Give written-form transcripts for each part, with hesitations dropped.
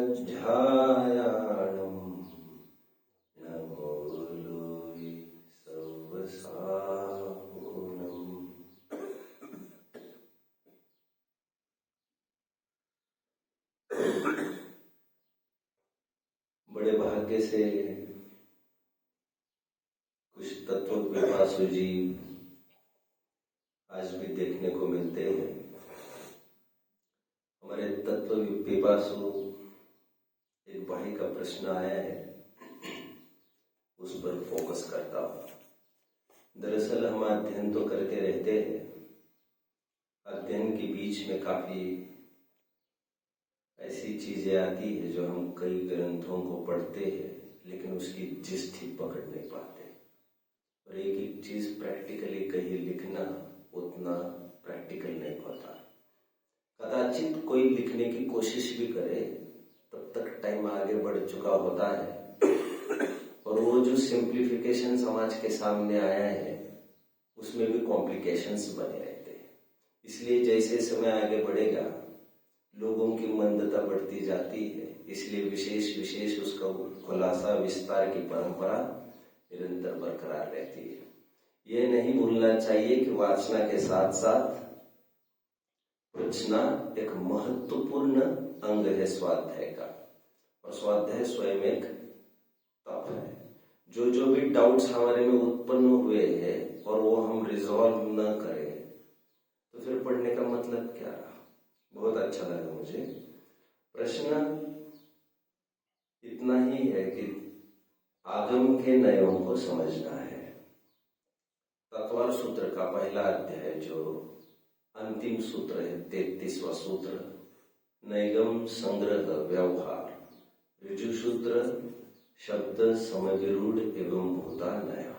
अध्यायाणं नमोलोहि सवसाहुनम्। बड़े भाग्य से कुछ तत्व पिपासु जीव आज भी देखने को मिलते हैं। हमारे तत्व पिपासु एक भाई का प्रश्न आया है, उस पर फोकस करता हूं। दरअसल हम अध्ययन तो करते रहते हैं, अध्ययन के बीच में काफी ऐसी चीजें आती है जो हम कई ग्रंथों को पढ़ते हैं लेकिन उसकी जिस्ट ही पकड़ नहीं पाते, और एक एक चीज प्रैक्टिकली कहीं लिखना उतना प्रैक्टिकल नहीं होता। कदाचित कोई लिखने की कोशिश भी करे तब तक टाइम आगे बढ़ चुका होता है, और वो जो सिंप्लीफिकेशन समाज के सामने आया है उसमें भी कॉम्प्लिकेशंस बने रहते हैं। इसलिए जैसे समय आगे बढ़ेगा लोगों की मंदता बढ़ती जाती है, इसलिए विशेष उसका खुलासा विस्तार की परंपरा निरंतर बरकरार रहती है। ये नहीं भूलना चाहिए कि वासना के साथ साथ पृछना एक महत्वपूर्ण अंग है स्वाध्याय का, और स्वाध्याय स्वयं एक तप है। जो भी डाउट्स हमारे में उत्पन्न हुए हैं और वो हम रिजॉल्व न करें तो फिर पढ़ने का मतलब क्या रहा। बहुत अच्छा लगा मुझे। प्रश्न इतना ही है कि आगम के नयों को समझना है। तत्वार सूत्र का पहला अध्याय जो अंतिम सूत्र है, 33वां सूत्र, नैगम संग्रह व्यवहार, ऋजु सूत्र शब्द समविरूढ़ एवं भूता नया।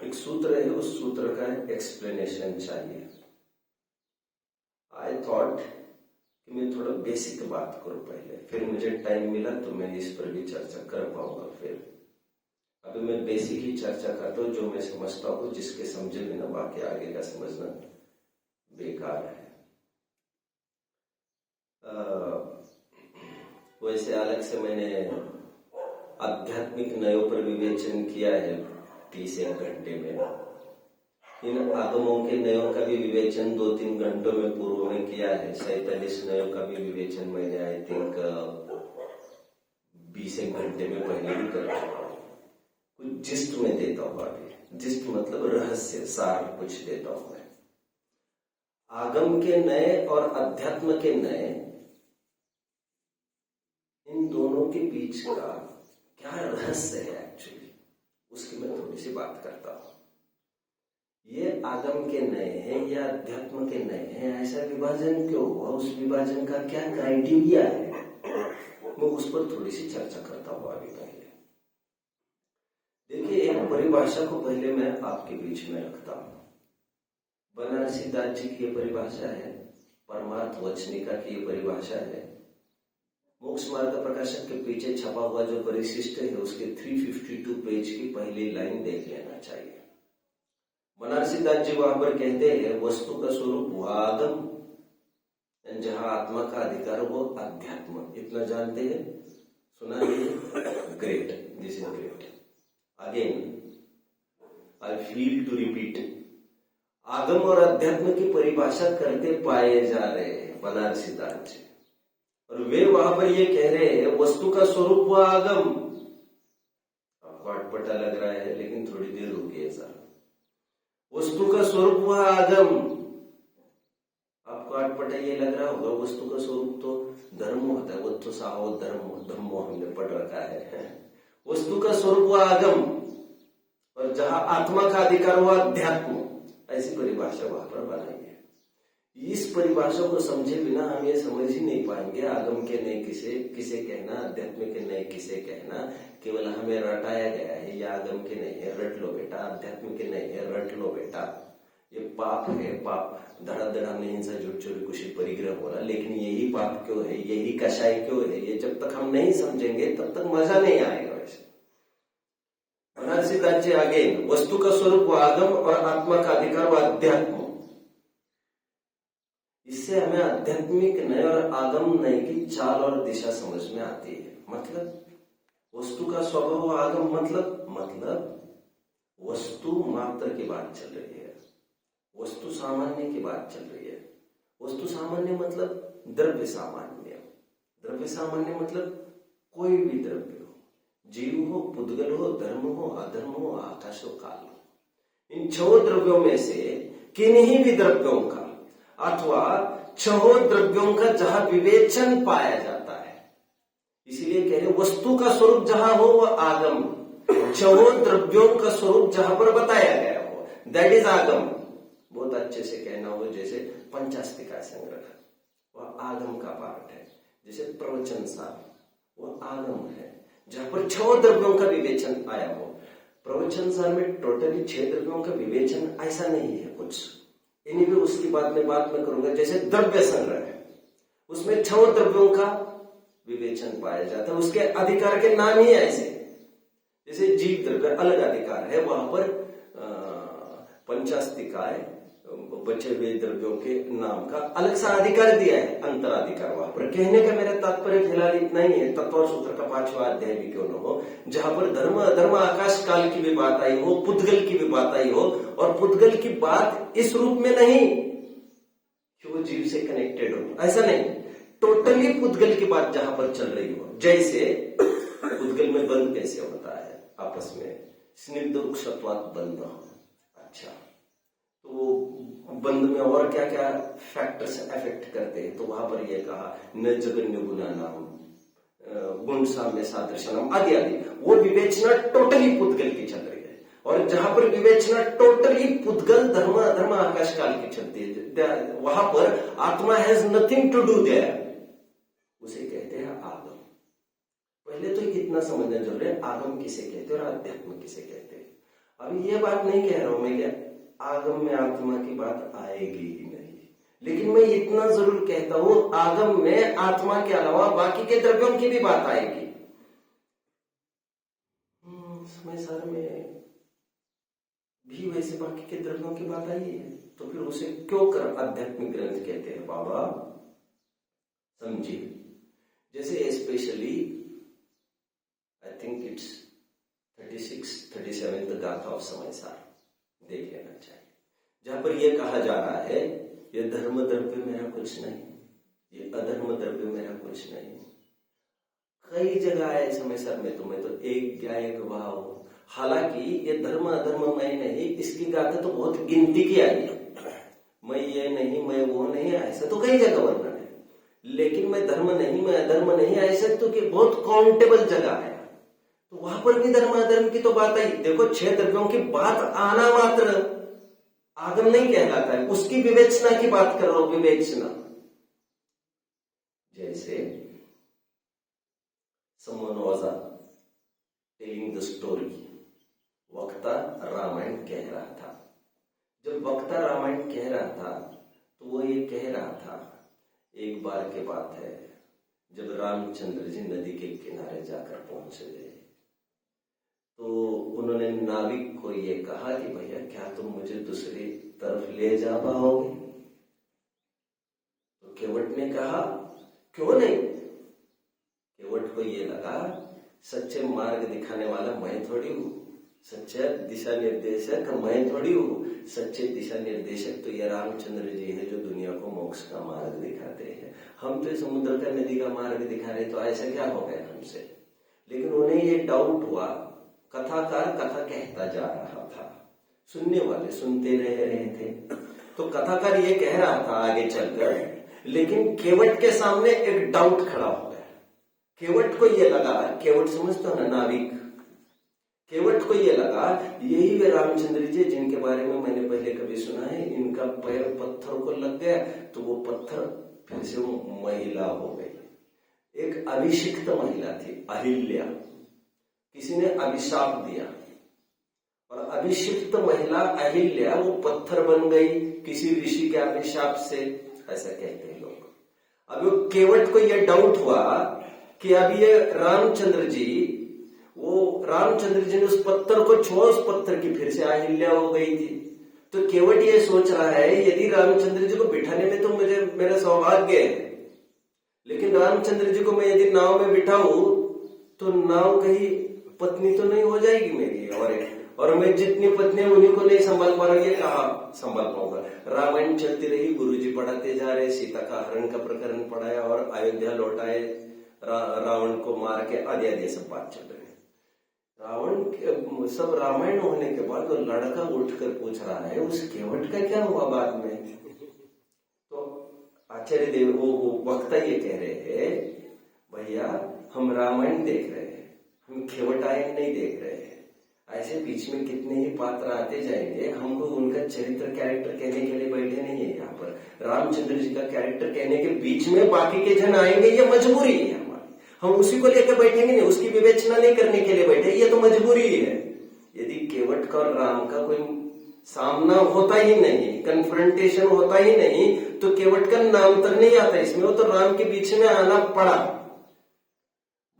एक सूत्र है, उस सूत्र का एक्सप्लेनेशन चाहिए। आई थॉट कि मैं थोड़ा बेसिक बात करूं पहले, फिर मुझे टाइम मिला तो मैं इस पर भी चर्चा कर पाऊंगा। फिर अभी मैं बेसिक ही चर्चा करता हूं, जो मैं समझता हूं, जिसके समझे बिना बाकी आगे का समझना बेकार है। वैसे अलग से मैंने आध्यात्मिक नयों पर विवेचन किया है 30 घंटे में। इन आगमों के नयों का भी विवेचन 2-3 घंटों में पूर्व में किया है। 47 नयों का भी विवेचन मैंने आई थिंक 20 घंटे में पहले भी कर चुका हूं। कुछ जिस्ट में देता हूं अभी। जिस्ट मतलब रहस्य, सार कुछ देता हूं मैं। आगम के नए और अध्यात्म के नए, इन दोनों के बीच का क्या रहस्य है एक्चुअली, उसकी मैं थोड़ी सी बात करता हूं। ये आगम के नए हैं या अध्यात्म के नए हैं, ऐसा विभाजन क्यों हुआ, उस विभाजन का क्या क्राइटेरिया है, मैं उस पर थोड़ी सी चर्चा करता हूं अभी। पहले देखिए, एक परिभाषा को पहले मैं आपके बीच में रखता हूं। बनारसी दास जी की ये परिभाषा है, परमार्थ वचनिका की ये परिभाषा है, मोक्ष मार्ग प्रकाशक के पीछे छपा हुआ जो परिशिष्ट है उसके 352 पेज की पहली लाइन देख लेना चाहिए। बनारसी दास जी वहां पर कहते हैं, वस्तु का स्वरूप वो आगम, जहां आत्मा का अधिकार वो अध्यात्म। इतना जानते हैं, सुना है? Great, this is great. Again I feel to repeat, आगम और अध्यात्म की परिभाषा करते पाए जा रहे हैं बनारसी दास जी, और वे वहां पर ये कह रहे हैं वस्तु का स्वरूप वो आगम। आपको अटपटा लग रहा है लेकिन थोड़ी देर रुकिए जरा। वस्तु का स्वरूप वह आगम, आपको अटपटा ये लग रहा होगा वस्तु का स्वरूप तो धर्म होता है, वो तो साहो धर्मो हमने पढ़ रखा है। वस्तु का स्वरूप वह आगम, और जहां आत्मा का अधिकार हुआ अध्यात्म, ऐसी परिभाषा वहां पर बनाई है। इस परिभाषा को समझे बिना हम ये समझ ही नहीं पाएंगे आगम के नए किसे कहना, अध्यात्म के नए किसे कहना। केवल हमें रटाया गया है, ये आगम के नए है रट लो बेटा, अध्यात्म के नए है रट लो बेटा, ये पाप है, पाप धड़ा हमने हिंसा झूठ चोरी कुछ परिग्रह बोला, लेकिन यही पाप क्यों है, यही कषाय क्यों है, ये जब तक हम नहीं समझेंगे तब तक मजा नहीं आएगा। वैसे बनारसी दास जी अगेन, वस्तु का स्वरूप वो आगम और आत्मा का अधिकार वो अध्यात्म। इससे हमें आध्यात्मिक नय और आगम नय की चाल और दिशा समझ में आती है। मतलब वस्तु का स्वभाव आगम मतलब वस्तु मात्र की बात चल रही है, वस्तु सामान्य की बात चल रही है। वस्तु सामान्य मतलब द्रव्य सामान्य, द्रव्य सामान्य मतलब कोई भी द्रव्य हो, जीव हो, पुद्गल हो, धर्म हो, अधर्म हो, आकाश हो, काल हो, इन 6 द्रव्यों में से किन्हीं भी द्रव्यों का अथवा 6 द्रव्यों का जहां विवेचन पाया जाता है, इसीलिए कह रहे वस्तु का स्वरूप जहां हो वह आगम, 6 द्रव्यों का स्वरूप जहां पर बताया गया हो दैट इज आगम। बहुत अच्छे से कहना हो जैसे पंचास्तिका संग्रह वह आगम का पार्ट है, जैसे प्रवचन सार वह आगम है जहां पर 6 द्रव्यों का विवेचन आया हो। प्रवचन सार में टोटली 6 द्रव्यों का विवेचन ऐसा नहीं है कुछ, इन्हीं भी उसकी बात में करूंगा। जैसे द्रव्य संग्रह है उसमें 6 द्रव्यों का विवेचन पाया जाता है, उसके अधिकार के नाम ही ऐसे, जैसे जीव द्रव्य अलग अधिकार है, वहां पर पंचास्तिकाय बचे हुए द्रव्यों के नाम का अलग सा अधिकार दिया है, अंतराधिकार। वहां पर कहने का मेरा तात्पर्य फिलहाल इतना ही है, तत्व सूत्र का 5वां अध्याय भी क्यों न हो, जहां पर धर्म अधर्म आकाश काल की भी बात आई हो, पुद्गल की भी बात आई हो, और पुद्गल की बात इस रूप में नहीं कि वो जीव से कनेक्टेड हो, ऐसा नहीं, टोटली पुद्गल की बात जहां पर चल रही हो। जैसे पुद्गल में बंध कैसे होता है आपस में, स्निग्धोक्षत्वात् बंध। अच्छा, तो बंध में और क्या क्या फैक्टर्स अफेक्ट करते हैं, तो वहां पर यह कहा न जगन्य गुना नाम गुण साम्य सादृश्यम आदि आदि, वो विवेचना टोटली पुद्गल की चल रही है। और जहां पर विवेचना टोटली पुद्गल धर्म अधर्म आकाश काल की चलती है, वहां पर आत्मा has nothing to do there, उसे कहते हैं आगम। पहले तो इतना समझना जरूरी है आगम किसे कहते हैं और अध्यात्म किसे कहते हैं। अभी ये बात नहीं कह रहा हूं मैं क्या आगम में आत्मा की बात आएगी ही नहीं, लेकिन मैं इतना जरूर कहता हूं आगम में आत्मा के अलावा बाकी के द्रव्यों की भी बात आएगी। समय सार में भी वैसे बाकी के द्रव्यों की बात आई है, तो फिर उसे क्यों कर आध्यात्मिक ग्रंथ कहते हैं बाबा? समझिए, जैसे स्पेशली आई थिंक इट्स 36-37 गाथा ऑफ समय सार देख लेना चाहिए, जहां पर यह कहा जा रहा है ये धर्म द्रव्य मेरा कुछ नहीं, ये अधर्म द्रव्य मेरा कुछ नहीं। कई जगह आए समय सर में तुम्हें तो एक क्या एक भाव, हालांकि ये धर्म अधर्म मैं नहीं, इसकी गाथा तो बहुत गिनती की आई है, मैं ये नहीं मैं वो नहीं, ऐसा तो कई जगह वर्णन है, लेकिन मैं धर्म नहीं मैं अधर्म नहीं ऐसा तो कि बहुत काउंटेबल जगह है, तो वहां पर भी धर्म अधर्म की तो बात आई। देखो 6 द्रव्यों की बात आना मात्र आगम नहीं कहलाता है, उसकी विवेचना की बात कर रहा हूं, विवेचना। जैसे someone was telling the story, वक्ता रामायण कह रहा था। जब वक्ता रामायण कह रहा था तो वो ये कह रहा था, एक बार की बात है जब रामचंद्र जी नदी के किनारे जाकर पहुंचे तो उन्होंने नाविक को ये कहा कि भैया क्या तुम मुझे दूसरी तरफ ले जा पाओगे? तो केवट ने कहा क्यों नहीं। केवट को ये लगा सच्चे मार्ग दिखाने वाला मैं थोड़ी हूं, सच्चा दिशा निर्देशक मैं थोड़ी हूं, सच्चे दिशा निर्देशक तो ये रामचंद्र जी है जो दुनिया को मोक्ष का मार्ग दिखाते हैं, हम तो समुद्र का नदी का मार्ग दिखा रहे, तो ऐसा क्या हो गया हमसे? लेकिन उन्हें ये डाउट हुआ, कथाकार कथा कहता जा रहा था, सुनने वाले सुनते रहे थे, तो कथाकार ये कह रहा था आगे चलकर, लेकिन केवट के सामने एक डाउट खड़ा हो गया। केवट को ये लगा, केवट समझते हो ना नाविक, केवट को ये लगा यही वे रामचंद्र जी जिनके बारे में मैंने पहले कभी सुना है, इनका पैर पत्थर को लग गया तो वो पत्थर फिर से वो महिला हो गई। एक अभिषिक्त महिला थी अहिल्या, किसी ने अभिशाप दिया और अभिषिक्त महिला अहिल्या वो पत्थर बन गई किसी ऋषि के अभिशाप से, ऐसा कहते हैं लोग। अब वो केवट को ये डाउट हुआ कि अब ये रामचंद्र जी ने उस पत्थर को छुआ, उस पत्थर की फिर से अहिल्या हो गई थी, तो केवट ये सोच रहा है यदि रामचंद्र जी को बिठाने में तो मुझे मेरा सौभाग्य है, लेकिन रामचंद्र जी को मैं यदि नाव में बिठाऊं तो नाव कहीं पत्नी तो नहीं हो जाएगी मेरी, और मैं जितनी पत्नी उन्हीं को नहीं संभाल पा रही है, कहा संभाल पाऊंगा। रामायण चलती रही, गुरुजी पढ़ाते जा रहे, सीता का हरण का प्रकरण पढ़ाया और अयोध्या लौटाए, रावण को मार के आदि आदि सब बात चल रही। रावण सब रामायण होने के बाद वो लड़का उठकर पूछ रहा है उस केवट का क्या हुआ बाद में। तो आचार्य देव वो वक्ता ये कह रहे हैं, भैया हम रामायण देख रहे हैं, हम केवटायन नहीं देख रहे हैं। ऐसे बीच में कितने ही पात्र आते जाएंगे, हमको उनका चरित्र कैरेक्टर कहने के लिए बैठे नहीं है यहाँ पर। रामचंद्र जी का कैरेक्टर कहने के बीच में बाकी के जन आएंगे, ये मजबूरी है हमारी, हम उसी को लेकर बैठेंगे नहीं, उसकी विवेचना नहीं करने के लिए बैठे, ये तो मजबूरी है। यदि केवट का और राम का कोई सामना होता ही नहीं, कन्फ्रंटेशन होता ही नहीं, तो केवट का नाम तक नहीं आता इसमें, वो तो राम के बीच में आना पड़ा।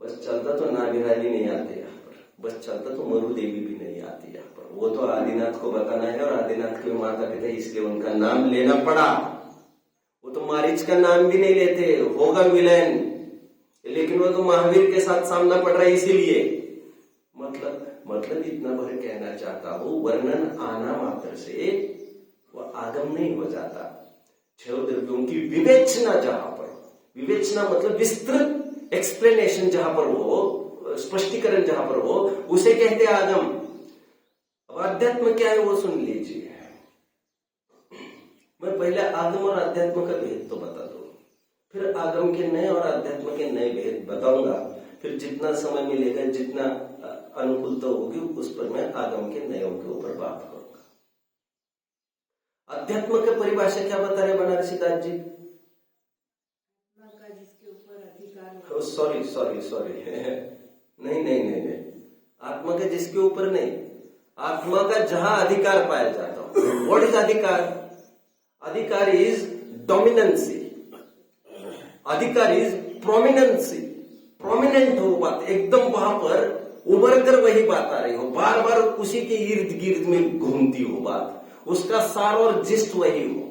बस चलता तो नाभिरानी नहीं आते यहाँ पर, बस चलता तो मरु देवी भी नहीं आती यहाँ पर। वो तो आदिनाथ को बताना है और आदिनाथ के माता पिता, इसलिए उनका नाम लेना पड़ा। वो तो मारीच का नाम भी नहीं लेते, होगा विलेन, लेकिन वो तो महावीर के साथ सामना पड़ रहा है इसीलिए। मतलब इतना भर कहना चाहता हूं, वर्णन आना मात्र से वो आगम नहीं हो जाता। छह द्रव्यों की विवेचना जहां पर, विवेचना मतलब विस्तृत एक्सप्लेनेशन जहां पर हो, स्पष्टीकरण जहां पर हो, उसे कहते आगम। अब अध्यात्म क्या है वो सुन लीजिए। मैं पहले आगम और अध्यात्म का भेद तो बता दूं, फिर आगम के नए और अध्यात्म के नए भेद बताऊंगा। फिर जितना समय मिलेगा, जितना अनुकूलता होगी, उस पर मैं आगम के नयों के ऊपर बात करूंगा। अध्यात्म का परिभाषा क्या बता रहे बनारसी दास जी? सॉरी नहीं, आत्मा का जिसके ऊपर नहीं, आत्मा का जहां अधिकार पाया जाता हो। व्हाट इज अधिकार? अधिकार इज डोमिनेंसी, अधिकार इज प्रोमिनेंसी। प्रोमिनेंट हो बात, एकदम वहां पर उभर कर वही बात आ रही हो, बार बार उसी के इर्द गिर्द में घूमती हो बात, उसका सार और जिस्ट वही हो।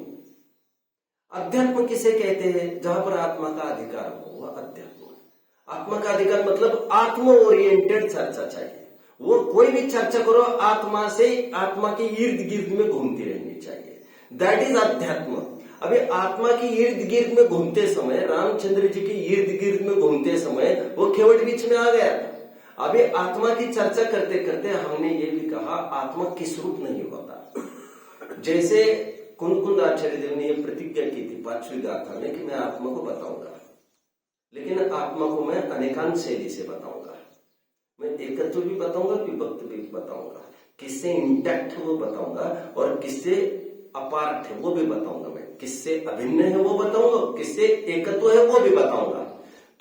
अध्यात्म किसे कहते हैं? जहां पर आत्मा का अधिकार हो वह अध्यात्म। आत्मा का अधिकार मतलब आत्म ओरिएंटेड चर्चा चाहिए। वो कोई भी चर्चा करो आत्मा से, आत्मा के इर्द गिर्द में घूमती रहनी चाहिए, दैट इज अध्यात्म। अभी आत्मा की इर्द गिर्द में घूमते समय, रामचंद्र जी की इर्द गिर्द में घूमते समय वो केवट बीच में आ गया था। अभी आत्मा की चर्चा करते करते हमने ये भी कहा आत्मा किस रूप नहीं होता। जैसे कुंद आचार्य देव ने यह प्रतिज्ञा की थी 5वीं गाथा में कि मैं आत्मा को बताऊंगा, लेकिन आत्मा को मैं अनेकांत शैली से बताऊंगा। मैं एकत्व भी बताऊंगा, विभक्त भी बताऊंगा, किससे इंटैक्ट है वो बताऊंगा और किससे अपार्ट है वो भी बताऊंगा। मैं किससे अभिन्न है वो बताऊंगा, किससे एकत्व है वो भी बताऊंगा।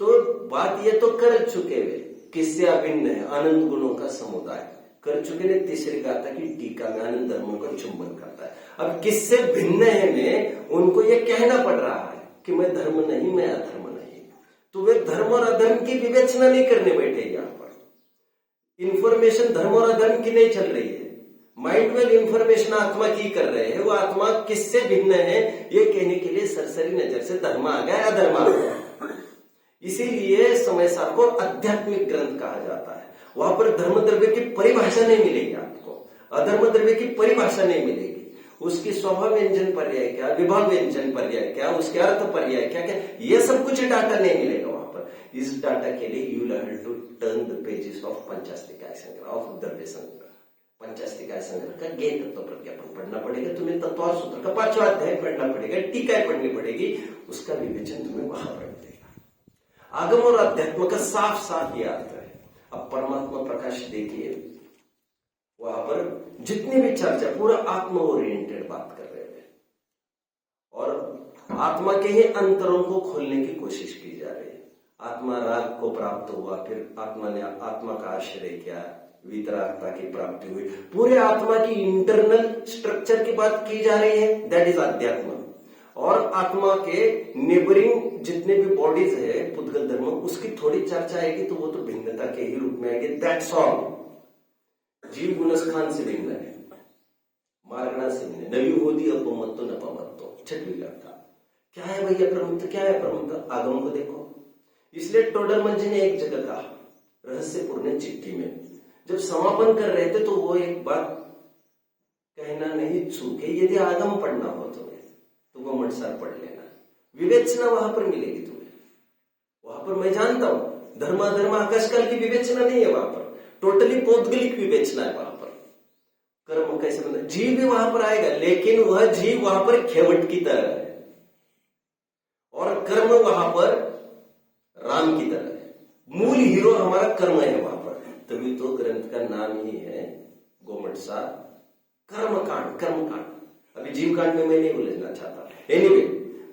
तो बात ये तो कर चुके हुए, किससे अभिन्न है? आनंद गुणों का समुदाय कर चुके ने। तीसरी गाथा की टीका में आनंद धर्मों का चुंबन करता है। अब किससे भिन्न है में उनको ये कहना पड़ रहा है कि मैं धर्म नहीं, मैं अधर्म नहीं। तो वे धर्म और अधर्म की विवेचना नहीं करने बैठे। यहाँ पर इंफॉर्मेशन धर्म और अधर्म की नहीं चल रही है, माइंड में इंफॉर्मेशन आत्मा की कर रहे हैं। वो आत्मा किससे भिन्न है ये कहने के लिए सरसरी नजर से धर्म आ गया, अधर्म आ गया। इसीलिए समय सार को आध्यात्मिक ग्रंथ कहा जाता है। वहां पर धर्म द्रव्य की परिभाषा नहीं मिलेगी आपको, अधर्म द्रव्य की परिभाषा नहीं मिलेगी। उसकी स्वभाव व्यंजन पर्याय क्या, विभाग व्यंजन पर्याय क्या, उसके अर्थ पर्याय क्या क्या, ये सब कुछ डाटा नहीं मिलेगा वहां पर। इस डाटा के लिए you have to turn the pages of Panchastikaya Sangraha, of द्रव्य संग्रह। पंचास्तिकाय संग्रह का ज्ञेय तत्व प्रज्ञापन पढ़ना पड़ेगा तुम्हें, तत्वार्थ सूत्र का 5वां अध्याय पढ़ना पड़ेगा, टीकाएं पढ़नी पड़ेगी, उसका विवेचन तुम्हें वहां पर मिलेगा। आगम और अध्यात्म का साफ साफ ये अर्थ है। अब परमात्मा प्रकाश देखिए, वहां पर जितनी भी चर्चा पूरा आत्म ओरिएंटेड बात कर रहे थे और आत्मा के ही अंतरों को खोलने की कोशिश की जा रही है। आत्मा राग को प्राप्त हुआ, फिर आत्मा ने आत्मा का आश्रय किया, वितरागता की प्राप्ति हुई, पूरे आत्मा की इंटरनल स्ट्रक्चर की बात की जा रही है, दैट इज अध्यात्म। और आत्मा के नेबरिंग जितने भी बॉडीज है पुद्गल धर्म, उसकी थोड़ी चर्चा आएगी तो वो तो भिन्नता के ही रूप में आएगी, दैट्स ऑल। जीव गुणस्थान से भिन्न है, मार्गणा से नवी होती अपमत्तो न पमत्तो। छठवीं व्याख्या क्या है भैया प्रमुख, क्या है प्रमुख? आगम को देखो। इसलिए टोडरमल जी ने एक जगह कहा रहस्यपूर्ण चिट्ठी में, जब समापन कर रहे थे तो वो एक बात कहना नहीं चूके, यदि आगम पढ़ना हो तुम्हें तो गोमटसार पढ़ लेना, विवेचना वहां पर मिलेगी तुम्हें। वहां पर मैं जानता हूं धर्माधर्म आकाशकाल की विवेचना नहीं है, वहां पर टोटली पौद्गलिक विवेचना है। वहां पर कर्म कैसे बनता, जीव भी वहां पर आएगा, लेकिन वह जीव वहां पर खेवट की तरह है और कर्म वहां पर राम की तरह है। मूल हीरो हमारा कर्म है वहां पर, तभी तो ग्रंथ का नाम ही है गोमटसार कर्मकांड। कर्मकांड अभी जीव कांड में मैं नहीं उलझना चाहता। एनीवे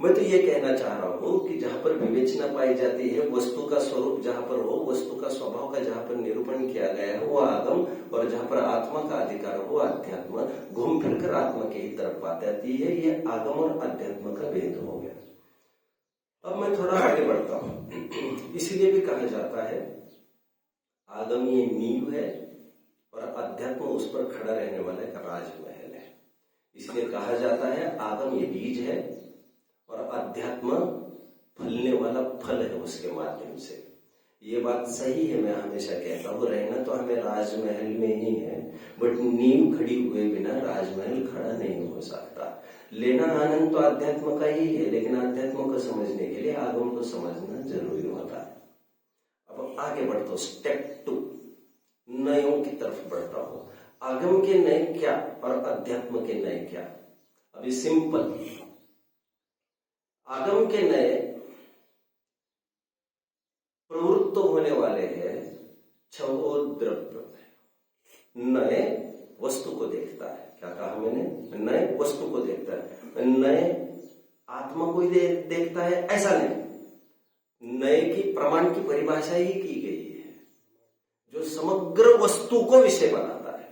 मैं तो ये कहना चाह रहा हूं कि जहां पर विवेचना पाई जाती है, वस्तु का स्वरूप जहां पर हो, वस्तु का स्वभाव का जहां पर निरूपण किया गया है वो आगम, और जहां पर आत्मा का अधिकार हो अध्यात्म, घूम फिरकर आत्मा के ही तरफ बात आती है। ये आगम और अध्यात्म का भेद हो गया। अब मैं थोड़ा आगे बढ़ता हूं। इसलिए भी कहा जाता है आगम ये नींव है और अध्यात्म उस पर खड़ा रहने वाला एक राजमहल है। इसलिए कहा जाता है आगम ये बीज है और अध्यात्म फलने वाला फल है उसके माध्यम से। ये बात सही है, मैं हमेशा कहता हूँ रहना तो हमें राजमहल में ही है, बट नींव खड़ी हुए बिना राजमहल खड़ा नहीं हो सकता। लेना आनंद तो अध्यात्म का ही है, लेकिन अध्यात्म को समझने के लिए आगम को समझना जरूरी होता है। अब आगे बढ़ता हूं, स्टेप 2 नयों की तरफ बढ़ता हूं। आगम के नए क्या और अध्यात्म के नए क्या? अभी सिंपल, आगम के नए प्रवृत्त होने वाले हैं छवोद्रव्य, नए वस्तु को देखता है। क्या कहा मैंने? नए वस्तु को देखता है, नए आत्मा को ही देखता है ऐसा नहीं। नए की प्रमाण की परिभाषा ही की गई है, जो समग्र वस्तु को विषय बनाता है।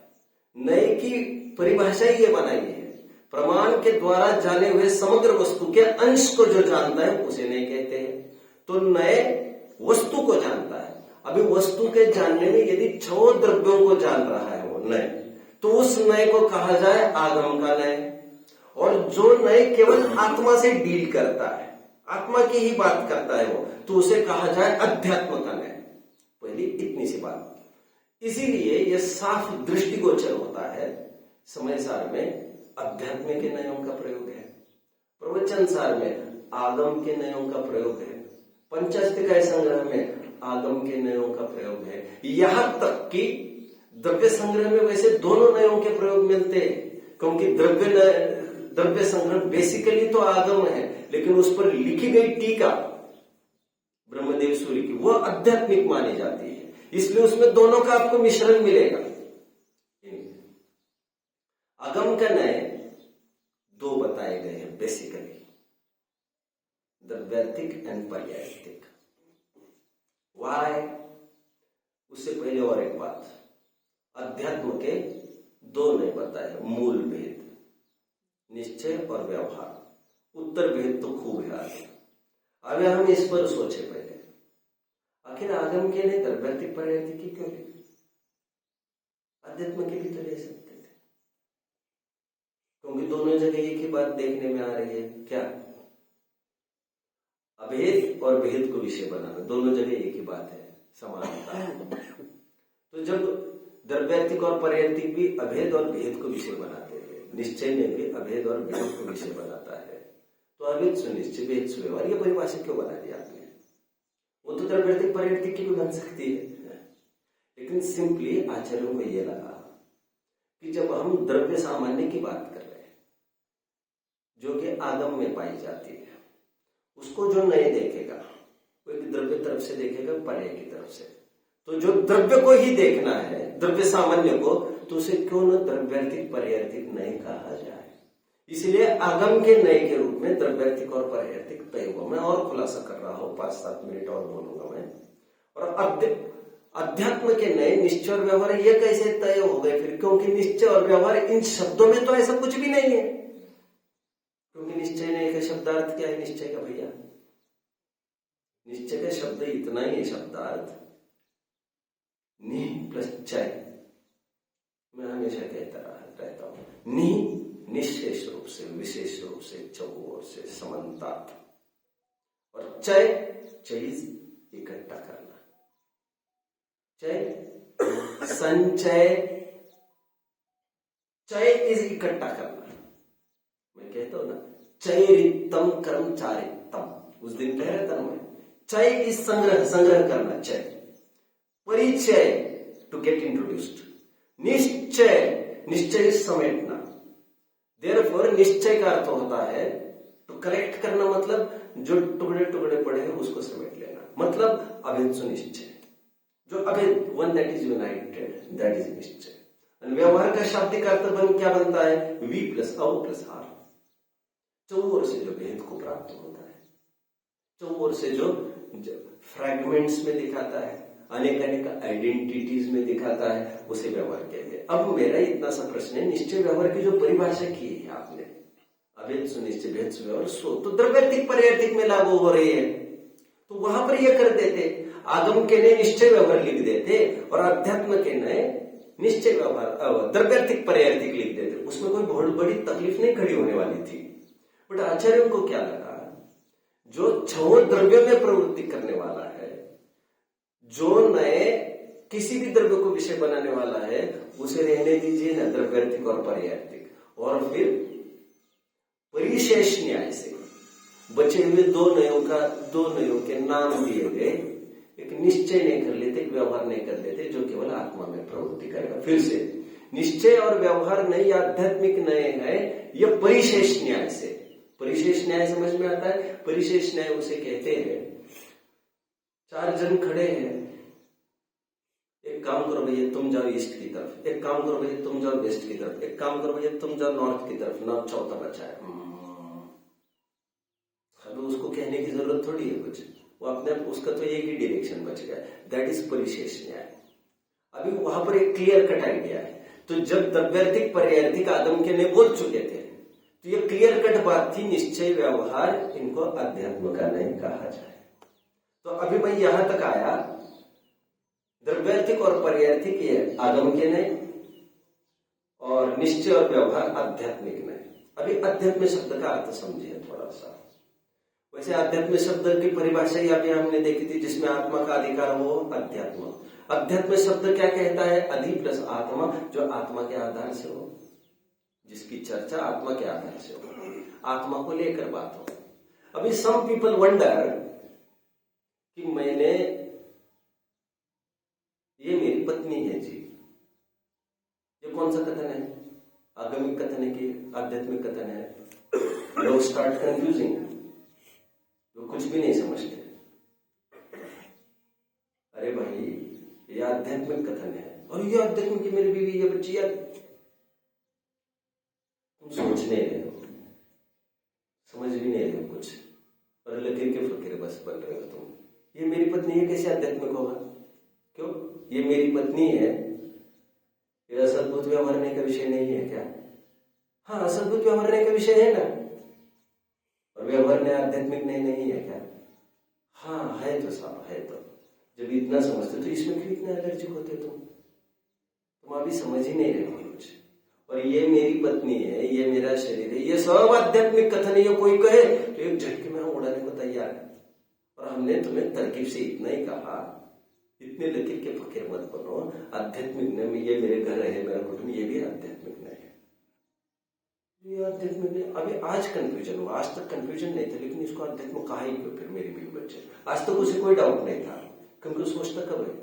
नए की परिभाषा ही ये बनाई है, प्रमाण के द्वारा जाने हुए समग्र वस्तु के अंश को जो जानता है उसे नए कहते हैं। तो नए वस्तु को जानता है। अभी वस्तु के जानने में यदि 6 द्रव्यों को जान रहा है वो नए, तो उस नए को कहा जाए आगम का नए। और जो नए केवल आत्मा से डील करता है, आत्मा की ही बात करता है वो, तो उसे कहा जाए अध्यात्म का नए। पहली इतनी सी बात। इसीलिए यह साफ दृष्टिगोचर होता है समय सार में अध्यात्म के नयों का प्रयोग है, प्रवचन सार में आगम के नयों का प्रयोग है, पंचाष्टकाय संग्रह में आगम के नयों का प्रयोग है। यहां तक कि द्रव्य संग्रह में वैसे दोनों नयों के प्रयोग मिलते हैं, क्योंकि द्रव्य संग्रह बेसिकली तो आगम है, लेकिन उस पर लिखी गई टीका ब्रह्मदेव सूर्य की वो आध्यात्मिक मानी जाती है, इसलिए उसमें दोनों का आपको मिश्रण मिलेगा। आगम का नए 2 बताए गए हैं बेसिकली, द्रव्यार्थिक एंड पर्यायर्थिक। वाई? उससे पहले और एक बात, अध्यात्म के 2 नए बताए, मूल भेद, निश्चय और व्यवहार। उत्तर भेद तो खूब है आगे। अभी हम इस पर सोचे पहले, आखिर आगम के लिए द्रव्यार्थिक पर्यायर्थिक की क्यों लिखी? अध्यात्म के भी तो ले सकते थे, क्योंकि दोनों जगह एक ही बात देखने में आ रही है। क्या? अभेद और भेद को विषय बनाना, दोनों जगह एक ही बात है, समानता। तो जब द्रव्यार्थिक और पर्यायर्थिक भी अभेद और भेद को विषय बनाते हैं, निश्चय में भी अभेद और भेद को विषय बनाता है, तो अभेद सुनिश्चय भेद सुव्यवहार, ये परिभाषा क्यों बना दी आपने? वो तो द्रव्यार्थिक पर्यायर्थिक की भी बन सकती है, लेकिन सिंपली आचार्यों को यह लगा कि जब हम द्रव्य सामान्य की बात कर रहे हैं, जो कि आगम में पाई जाती है, उसको जो नए देखेगा वो एक द्रव्य तरफ से देखेगा, पर्याय की तरफ से। तो जो द्रव्य को ही देखना है, द्रव्य सामान्य को, तो उसे क्यों न द्रव्यार्थिक पर्यायर्थिक नए कहा जाए। इसलिए आगम के नए के रूप में द्रव्यार्थिक और पर्यायर्थिक तय हुआ। मैं और खुलासा कर रहा हूं, 5-7 मिनट और बोलूंगा मैं। और अध्यात्म के नए निश्चय और व्यवहार ये कैसे तय हो गए फिर? क्योंकि निश्चय और व्यवहार इन शब्दों में तो ऐसा कुछ भी नहीं है, क्योंकि निश्चय ने का शब्दार्थ क्या है निश्चय का भैया? निश्चय का शब्द इतना ही है शब्दार्थ, नि प्लस चय। मैं हमेशा कहता रहता हूं निशेष रूप से, विशेष रूप से, चौओर से, समन्ता। और चय इकट्ठा करना, संचय, चय इज इकट्ठा करना। मैं कहता हूं ना, चयरितम कर्मचारितम, उस दिन कह रहा था मैं, चय इज संग्रह करना, चय। परिचय टू गेट इंट्रोड्यूस्ड, निश्चय समेटना। देयरफॉर निश्चय का अर्थ होता है टू कलेक्ट करना, मतलब जो टुकड़े टुकड़े पड़े हैं उसको समेट लेना, मतलब अभेद सुनिश्चय। जो अभेद, one that is United, that is निश्चय। व्यवहार का शाब्दिक अर्थ क्या बनता है? वी प्लस अव प्लस आर। चौओर से जो भेद को प्राप्त होता है, चौओर से जो फ्रैगमेंट्स में दिखाता है, अनेक आइडेंटिटीज में दिखाता है, उसे व्यवहार कहते हैं। अब मेरा इतना सा प्रश्न है, निश्चय व्यवहार की जो परिभाषा की है आपने, अभेद सुनिश्चय, भेद सुव्यवहार, सो तो द्रव्यार्थिक पर्यार्थिक में लागू हो रही है, तो वहां पर यह कर देते, आगम के नए निश्चय व्यवहार लिख देते और अध्यात्म के नए निश्चय व्यवहार द्रव्यार्थिक पर्यार्थिक लिख देते, उसमें कोई बहुत बड़ी तकलीफ नहीं खड़ी होने वाली थी। बट आचार्यों को क्या लगा, जो छह द्रव्यों में प्रवृत्ति करने वाला है, जो नए किसी भी द्रव्य को विषय बनाने वाला है, उसे रहने दीजिए ना द्रव्यार्थिक और पर्यार्थिक, और फिर परिशेष न्याय से बचे हुए दो नयों के नाम दिए गए, एक निश्चय नहीं कर लेते, एक व्यवहार नहीं कर लेते, जो केवल आत्मा में प्रवृत्ति करेगा। फिर से निश्चय और व्यवहार नए या आध्यात्मिक नए है, यह परिशेष न्याय से। परिशेष न्याय समझ में आता है? परिशेष न्याय उसे कहते हैं, चार जन खड़े हैं, एक काम करो भैया तुम जाओ ईस्ट की तरफ, एक काम करो भैया तुम जाओ वेस्ट की तरफ, एक काम करो भैया तुम जाओ नॉर्थ की तरफ, ना चौथा बचा है। अब उसको कहने की जरूरत थोड़ी है कुछ, वो अपने आप, उसका तो एक ही डायरेक्शन बच गया, दैट इज परिशेष न्याय। अभी वहां पर एक क्लियर कट आइडिया है। तो जब द्रव्यार्थिक पर्यार्थिक आगम के ने बोल चुके थे, तो ये क्लियर कट बात थी, निश्चय व्यवहार इनको अध्यात्म का नहीं कहा जाए। तो अभी मैं यहां तक आया, द्रव्यार्थिक और पर्यार्थिक ये आगम के नहीं, और निश्चय और व्यवहार आध्यात्मिक नहीं। अभी अध्यात्म शब्द का अर्थ समझिए थोड़ा सा। वैसे अध्यात्म शब्द की परिभाषा ही अभी हमने देखी थी, जिसमें आत्मा का अधिकार हो अध्यात्म। अध्यात्म शब्द क्या कहता है? अधि प्लस आत्मा, जो आत्मा के आधार से हो, जिसकी चर्चा आत्मा के आधार से हो, आत्मा को लेकर बात हो। अभी सम पीपल वंडर कि मैंने, ये मेरी पत्नी है जी, ये कौन सा कथन है? आगमिक कथन है कि आध्यात्मिक कथन है? लोग स्टार्ट कंफ्यूजिंग, लोग कुछ भी नहीं समझते। अरे भाई, ये आध्यात्मिक कथन है, और ये आध्यात्मिक की मेरी बीवी, ये बच्ची, यार तुम सोच नहीं रहे हो, समझ भी नहीं रहे हो कुछ, और लकीर के फकीर बस बन रहे हो तुम। ये मेरी पत्नी है, कैसे आध्यात्मिक होगा? क्यों? ये मेरी पत्नी है, ये असद्भुत व्यवहारने का विषय नहीं है क्या? हाँ, असद्भुत व्यवहारने का विषय है ना, और व्यवहार आध्यात्मिक नहीं है क्या? हाँ है तो साहब, है तो। जब इतना समझते तो इसमें क्यों इतना एलर्जिक होते तुम अभी समझ ही नहीं रहे हो कुछ। और ये मेरी पत्नी है, ये मेरा शरीर है, ये सब आध्यात्मिक कथन है। कोई कहे तो एक झटके में हम उड़ाने को तैयार है। और हमने तुम्हें तरकीब से इतना ही कहा, इतने लकीर के फकीर मत बनो। आध्यात्मिक नहीं, ये मेरे घर है, मेरा कुटुंब, ये भी आध्यात्मिक नहीं है, ये आध्यात्मिक नहीं। अभी आज कंफ्यूजन हुआ, आज तक कंफ्यूजन नहीं था, लेकिन इसको आध्यात्मिक कहा ही क्यों? फिर मेरी बीवी बच्चे, आज तक उसे कोई डाउट नहीं था, क्योंकि सोचता कब है?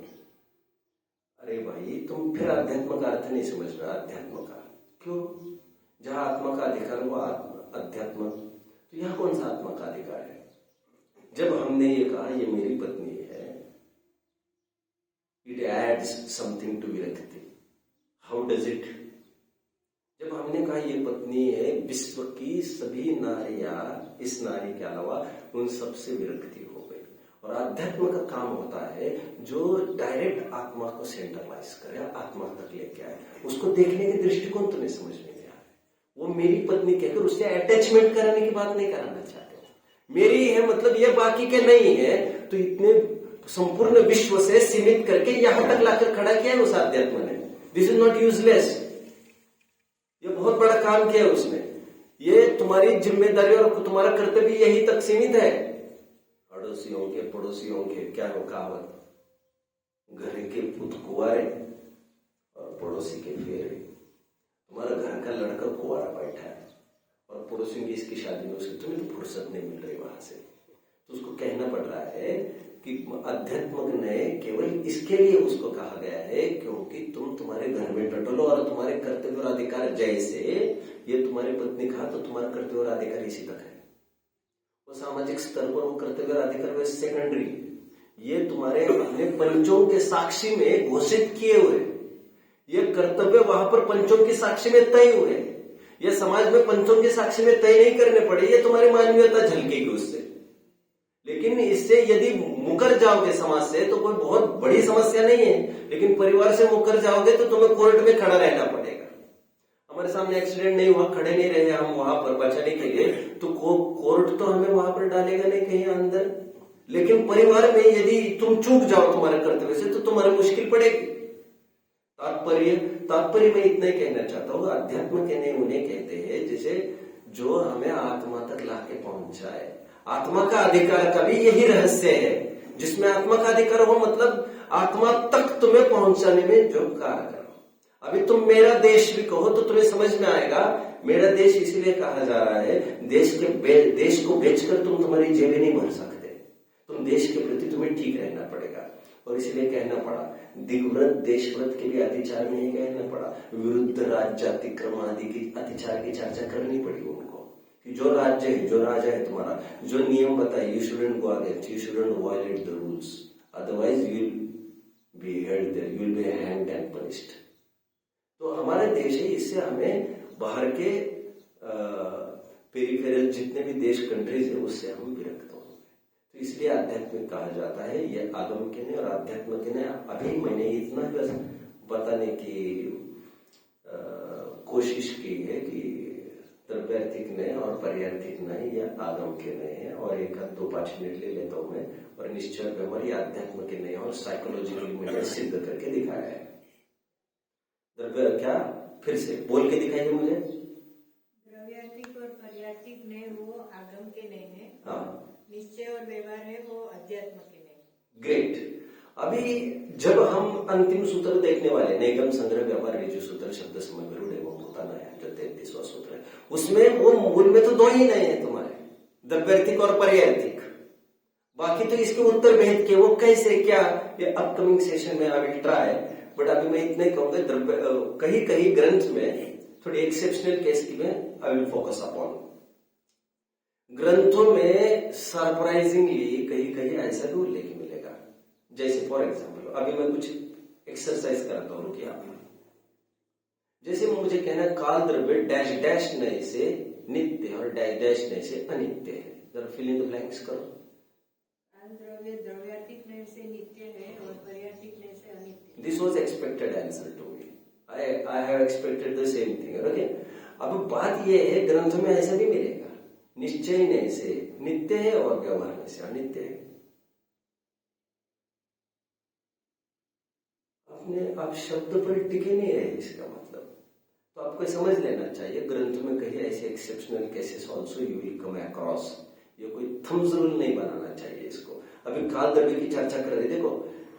अरे भाई, तुम फिर आध्यात्म का अर्थ नहीं समझ रहे। अध्यात्म का क्यों? जहां आत्मा का अधिकार हुआ अध्यात्म, तो यहां कौन सा आत्मा का अधिकार है? जब हमने ये कहा ये मेरी पत्नी है, इट एड्स समथिंग टू विरक्ति। How does it? जब हमने कहा ये पत्नी है, विश्व की सभी नारियां इस नारी के अलावा उन सबसे विरक्ति हो गई। और आध्यात्म का काम होता है जो डायरेक्ट आत्मा को सेंट्रलाइज करे, आत्मा तक लेके आए। उसको देखने के दृष्टिकोण तुम्हें समझ में नहीं आ रहा। वो मेरी पत्नी कहकर उससे अटैचमेंट कराने की बात नहीं कराना चाहते। मेरी है मतलब ये बाकी के नहीं है, तो इतने संपूर्ण विश्व से सीमित करके यहां तक लाकर खड़ा किया है उस आध्यात्म ने। दिस इज नॉट यूजलेस, ये बहुत बड़ा काम किया उसने। ये तुम्हारी जिम्मेदारी और तुम्हारा कर्तव्य यही तक सीमित है। अड़ोसियों के पड़ोसियों के क्या हो कहावत, घर के पुत कुंवारे और पड़ोसी के फेरे। तुम्हारा घर का लड़का कुंवारा बैठा है और पड़ोसियों की इसकी शादी में उसकी तुम्हें तो फुर्सत नहीं मिल रही वहां से, तो उसको कहना पड़ रहा है कि अध्यात्म ने केवल इसके लिए उसको कहा गया है क्योंकि तुम तुम्हारे घर में टटोलो और तुम्हारे कर्तव्य और अधिकार जैसे ये तुम्हारी पत्नी कहा तो तुम्हारा कर्तव्य और अधिकार इसी तक है। वो सामाजिक स्तर पर वो कर्तव्य और अधिकार वे सेकेंडरी, ये तुम्हारे अपने पंचों के साक्षी में घोषित किए हुए, ये कर्तव्य वहां पर पंचों के साक्षी में तय हुए। ये समाज में पंचों के साक्षी में तय नहीं करने पड़े, ये तुम्हारी मानवीयता झलकेगी उससे। लेकिन इससे यदि मुकर जाओगे समाज से तो कोई बहुत बड़ी समस्या नहीं है, लेकिन परिवार से मुकर जाओगे तो तुम्हें कोर्ट में खड़ा रहना पड़ेगा। हमारे सामने एक्सीडेंट नहीं हुआ, खड़े नहीं रहे हम वहां पर बचाने के लिए, तो कोर्ट तो हमें वहां पर डालेगा नहीं कहीं अंदर। लेकिन परिवार में यदि तुम चूक जाओ तुम्हारे कर्तव्य से तो तुम्हारी मुश्किल पड़ेगी। तात्पर्य मैं इतना ही कहना चाहता हूँ, अध्यात्म के नहीं उन्हें कहते हैं जैसे जो हमें आत्मा तक लाके पहुंचाए। आत्मा का अधिकार का भी यही रहस्य है, जिसमें आत्मा का अधिकार हो मतलब आत्मा तक तुम्हें पहुंचाने में जो कार्य करो। अभी तुम मेरा देश भी कहो तो तुम्हें समझ में आएगा, मेरा देश इसीलिए कहा जा रहा है, देश को बेचकर तुम तुम्हारी जेबें नहीं भर सकते, तुम देश के प्रति तुम्हें ठीक रहना पड़ेगा। और इसलिए कहना पड़ा दिग्व्रत देशव्रत के लिए अतिचार नहीं कहना पड़ा, विरुद्ध राज्यातिक्रम आदि की अतिचार की चर्चा करनी पड़ी उनको कि जो राज्य है, जो राजा है तुम्हारा, जो नियम बताए, you shouldn't go against, you shouldn't violate the rules, otherwise you will be held there, you will be hanged and punished. तो हमारा देश है, इससे हमें बाहर के पेरिफेरल जितने भी देश कंट्रीज है उससे हम विरक्त हो। तो इसलिए आध्यात्मिक कहा जाता है, ये आगम के ने और आध्यात्म के ने। अभी मैंने इतना बस बताने की कोशिश की है कि द्रव्यार्थिक नय और पर्यार्थिक नय या आगम के नय है, और एक 2-5 मिनट ले लेता हूं मैं। और निश्चय व्यवहार ये आध्यात्म के नय और साइकोलॉजिकली मैंने सिद्ध करके दिखाया है। द्रव्य क्या, फिर से बोल के दिखाइए मुझे। द्रव्यार्थिक और पर्यार्थिक नय वो आगम के नय है, हाँ, निश्चय और व्यवहार है वो अध्यात्म के नय। ग्रेट। अभी जब हम अंतिम सूत्र देखने वाले, निगम संग्रह व्यवहार ऋजु सूत्र शब्द समग्र होता नया जो 33वां सूत्र है, उसमें वो मूल में तो 2 ही नए हैं तुम्हारे, द्रव्यार्थिक और पर्यार्थिक। बाकी तो इसके उत्तर भेद के वो कैसे क्या, ये अपकमिंग सेशन में आई विल ट्राई, बट अभी मैं इतना ही कहूंगा। कहीं ग्रंथ में थोड़ी एक्सेप्शनल केस की में आई विल फोकस अपॉन। ग्रंथों में सरप्राइजिंगली कहीं ऐसा भी उल्लेख मिलेगा, जैसे फॉर एग्जाम्पल अभी मैं कुछ एक्सरसाइज करता हूं कि आप जैसे मुझे कहना काल द्रव्य डैश डैश नय से नित्य और डैश डैश नय से अनित्य है, जरा फिल इन द ब्लैंक्स करो। काल द्रव्य द्रव्यार्थिक नय से नित्य है और पर्यार्थिक नय से अनित्य। This was expected answer to me, I have expected the same thing. Okay, अब बात ये है ग्रंथ में ऐसा भी मिलेगा, निश्चय नय से नित्य है और व्यवहार नय से अनित्य है। अपने आप शब्द पर टिके नहीं रहे, इसका मतलब तो आपको समझ लेना चाहिए ग्रंथ में कहीं ऐसे exceptional cases also you will come across. ये कोई थम्स रूल नहीं बनाना चाहिए इसको। अभी काल द्रव्य की चर्चा कर रहे, देखो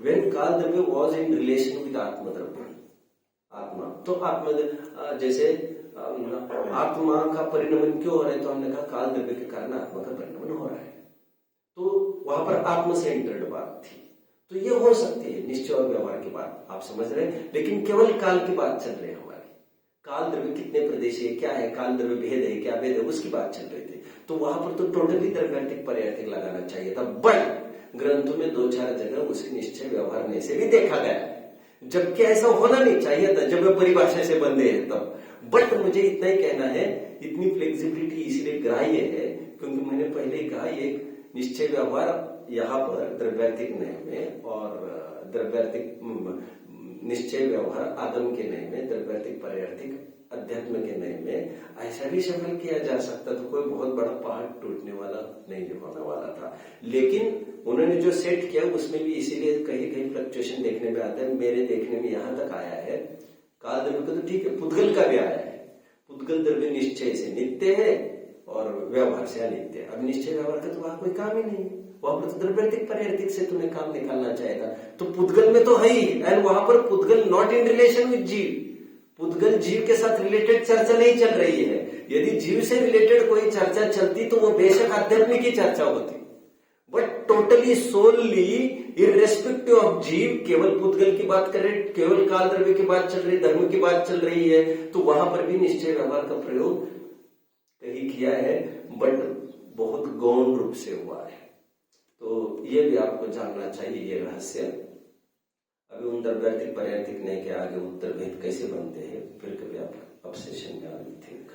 व्हेन काल द्रव्य वाज इन रिलेशन विद आत्मद्रव्य, आत्मा तो आत्मा जैसे आत्मा का परिणमन क्यों हो रहा है, तो हमने कहा काल द्रव्य के कारण आत्मा का परिणमन हो रहा है, तो वहां पर आत्म सेंटर्ड बात थी। तो ये हो सकती है निश्चय और व्यवहार की बात, आप समझ रहे हैं, लेकिन केवल काल की बात चल रही है हमारी। काल द्रव्य कितने प्रदेश है, क्या है, काल द्रव्य भेद है क्या भेद है, उसकी बात चल रही थी। तो वहां पर तो टोटली द्रव्यार्थिक पर्यार्थिक लगाना चाहिए था, बट ग्रंथों में 2-4 जगह उसे निश्चय व्यवहार में से भी देखा गया है, जबकि ऐसा होना नहीं चाहिए था जब वे परिभाषा से बंधे हैं तब। बट मुझे इतना ही कहना है, इतनी फ्लेक्सिबिलिटी इसलिए ग्राह्य है क्योंकि मैंने पहले ही कहा ये निश्चय व्यवहार यहाँ पर द्रव्यार्थिक नय में और द्रव्यार्थिक निश्चय व्यवहार आगम के नय में, द्रव्यार्थिक पर्यार्थिक अध्यात्म के नय में ऐसा भी सफल किया जा सकता, तो कोई बहुत बड़ा पहाड़ टूटने वाला नहीं होने वाला था। लेकिन उन्होंने जो सेट किया उसमें भी इसीलिए कहीं फ्लक्चुएशन देखने में आता है। मेरे देखने में यहां तक आया है, काल द्रव्य का तो ठीक है, पुद्गल का भी आया है, पुद्गल द्रव्य निश्चय से नित्य है और व्यवहार से अनित्य है। अब निश्चय व्यवहार का तो वहां कोई काम ही नहीं है, वहां पर तो द्रव्यार्थिक पर्यार्थिक से तुम्हें काम निकालना चाहेगा, तो पुद्गल में तो है ही, एंड वहां पर पुद्गल नॉट इन रिलेशन विद जीव, पुद्गल जीव के साथ रिलेटेड चर्चा नहीं चल रही है। यदि जीव से रिलेटेड कोई चर्चा चलती तो वो बेशक आध्यात्मिक की चर्चा होती, but totally solely irrespective of जीव, केवल पुद्गल की बात कर रहे, केवल काल द्रव्य की बात चल रही, धर्म की बात चल रही है, तो वहां पर भी निश्चय व्यवहार का प्रयोग कहीं किया है, बट बहुत गौण रूप से हुआ है। तो ये भी आपको जानना चाहिए, ये रहस्य। अभी उन द्रव्यार्थिक पर्यार्थिक नहीं के आगे उत्तर भेद कैसे बनते हैं, फिर कभी आप अब सेशन में आगे थिंक